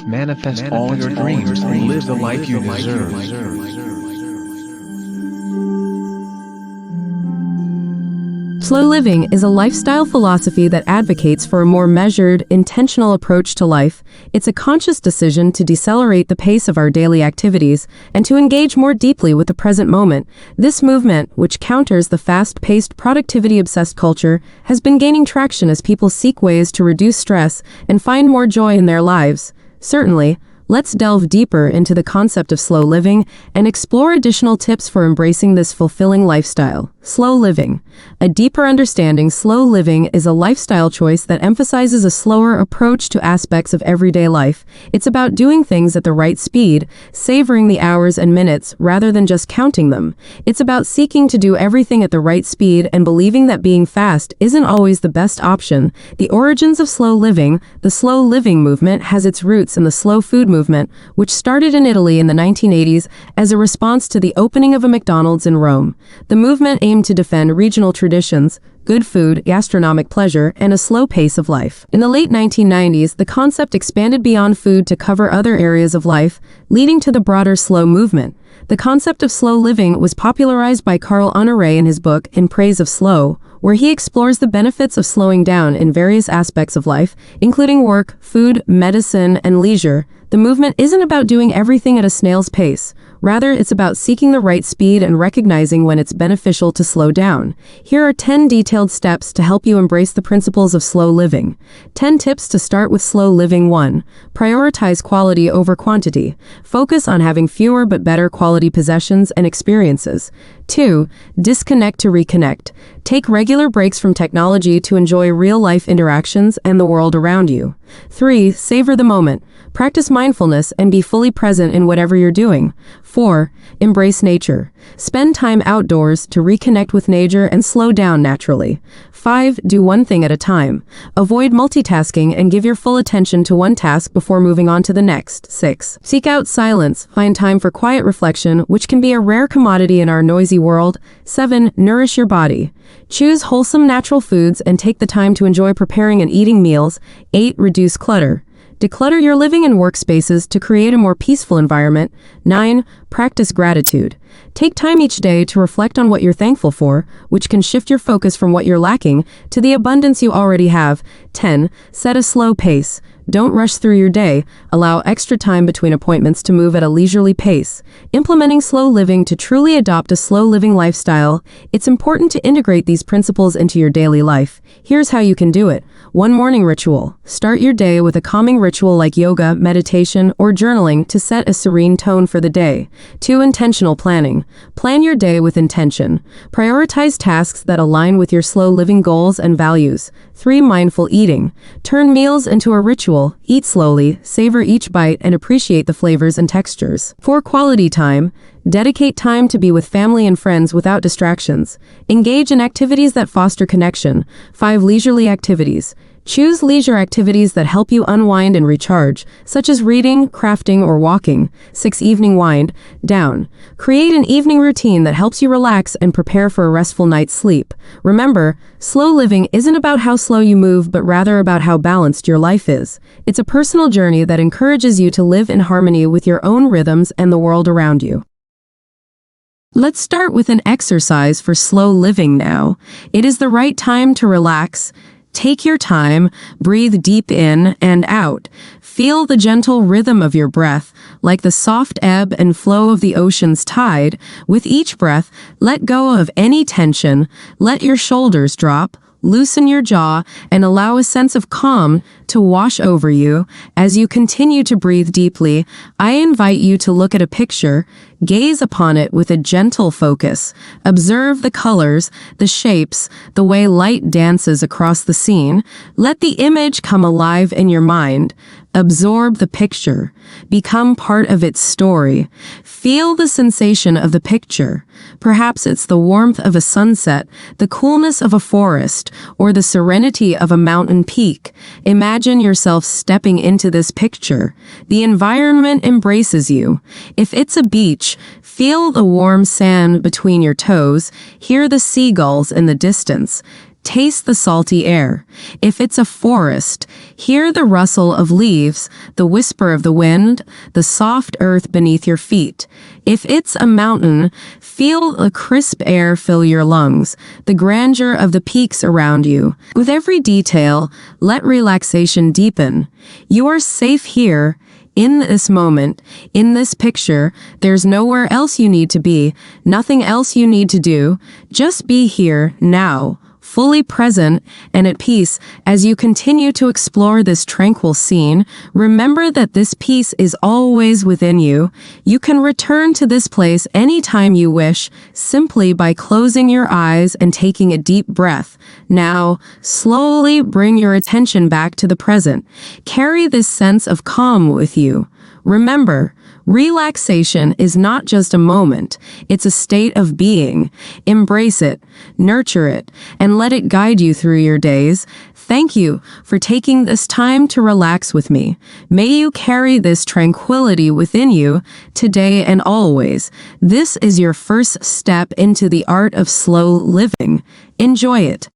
Manifest all your dreams and live the life you deserve. Slow living is a lifestyle philosophy that advocates for a more measured, intentional approach to life. It's a conscious decision to decelerate the pace of our daily activities and to engage more deeply with the present moment. This movement, which counters the fast-paced, productivity-obsessed culture, has been gaining traction as people seek ways to reduce stress and find more joy in their lives. Certainly, let's delve deeper into the concept of slow living and explore additional tips for embracing this fulfilling lifestyle. Slow living. A deeper understanding, slow living is a lifestyle choice that emphasizes a slower approach to aspects of everyday life. It's about doing things at the right speed, savoring the hours and minutes rather than just counting them. It's about seeking to do everything at the right speed and believing that being fast isn't always the best option. The origins of slow living. The slow living movement has its roots in the slow food movement, which started in Italy in the 1980s as a response to the opening of a McDonald's in Rome. The movement aimed to defend regional traditions, good food, gastronomic pleasure, and a slow pace of life. In the late 1990s, the concept expanded beyond food to cover other areas of life, leading to the broader slow movement. The concept of slow living was popularized by Honore in his book In Praise of Slow, where he explores the benefits of slowing down in various aspects of life, including work, food, medicine, and leisure. The movement isn't about doing everything at a snail's pace. Rather, it's about seeking the right speed and recognizing when it's beneficial to slow down. Here are 10 detailed steps to help you embrace the principles of slow living. 10 tips to start with slow living. 1. Prioritize quality over quantity. Focus on having fewer but better quality possessions and experiences. 2. Disconnect to reconnect. Take regular breaks from technology to enjoy real-life interactions and the world around you. 3. Savor the moment. Practice mindfulness and be fully present in whatever you're doing. 4. Embrace nature. Spend time outdoors to reconnect with nature and slow down naturally. 5. Do one thing at a time. Avoid multitasking and give your full attention to one task before moving on to the next. 6. Seek out silence. Find time for quiet reflection, which can be a rare commodity in our noisy world. 7. Nourish your body. Choose wholesome natural foods and take the time to enjoy preparing and eating meals. 8. Reduce clutter. Declutter your living and workspaces to create a more peaceful environment. 9. Practice gratitude. Take time each day to reflect on what you're thankful for, which can shift your focus from what you're lacking to the abundance you already have. 10. Set a slow pace. Don't rush through your day. Allow extra time between appointments to move at a leisurely pace. Implementing slow living. To truly adopt a slow living lifestyle, it's important to integrate these principles into your daily life. Here's how you can do it. 1. Morning ritual. Start your day with a calming ritual like yoga, meditation, or journaling to set a serene tone for the day. 2. Intentional planning. Plan your day with intention. Prioritize tasks that align with your slow living goals and values. 3. Mindful eating. Turn meals into a ritual. Eat slowly, savor each bite, and appreciate the flavors and textures. 4. Quality time. Dedicate time to be with family and friends without distractions. Engage in activities that foster connection. 5. Leisurely activities. Choose leisure activities that help you unwind and recharge, such as reading, crafting, or walking. 6. Evening wind down. Create an evening routine that helps you relax and prepare for a restful night's sleep. Remember, slow living isn't about how slow you move, but rather about how balanced your life is. It's a personal journey that encourages you to live in harmony with your own rhythms and the world around you. Let's start with an exercise for slow living now. It is the right time to relax. Take your time, breathe deep in and out. Feel the gentle rhythm of your breath, like the soft ebb and flow of the ocean's tide. With each breath, let go of any tension, let your shoulders drop, loosen your jaw, and allow a sense of calm to wash over you. As you continue to breathe deeply, I invite you to look at a picture. Gaze upon it with a gentle focus. Observe the colors, the shapes, the way light dances across the scene. Let the image come alive in your mind. Absorb the picture. Become part of its story. Feel the sensation of the picture. Perhaps it's the warmth of a sunset, the coolness of a forest, or the serenity of a mountain peak. Imagine yourself stepping into this picture. The environment embraces you. If it's a beach, feel the warm sand between your toes. Hear the seagulls in the distance. Taste the salty air. If it's a forest, hear the rustle of leaves, the whisper of the wind, the soft earth beneath your feet. If it's a mountain, feel the crisp air fill your lungs, the grandeur of the peaks around you. With every detail, let relaxation deepen. You are safe here, in this moment, in this picture. There's nowhere else you need to be, nothing else you need to do. Just be here, now, fully present and at peace. As you continue to explore this tranquil scene, remember that this peace is always within you. You can return to this place anytime you wish, simply by closing your eyes and taking a deep breath. Now, slowly bring your attention back to the present. Carry this sense of calm with you. Remember, relaxation is not just a moment, it's a state of being. Embrace it, nurture it, and let it guide you through your days. Thank you for taking this time to relax with me. May you carry this tranquility within you today and always. This is your first step into the art of slow living. Enjoy it.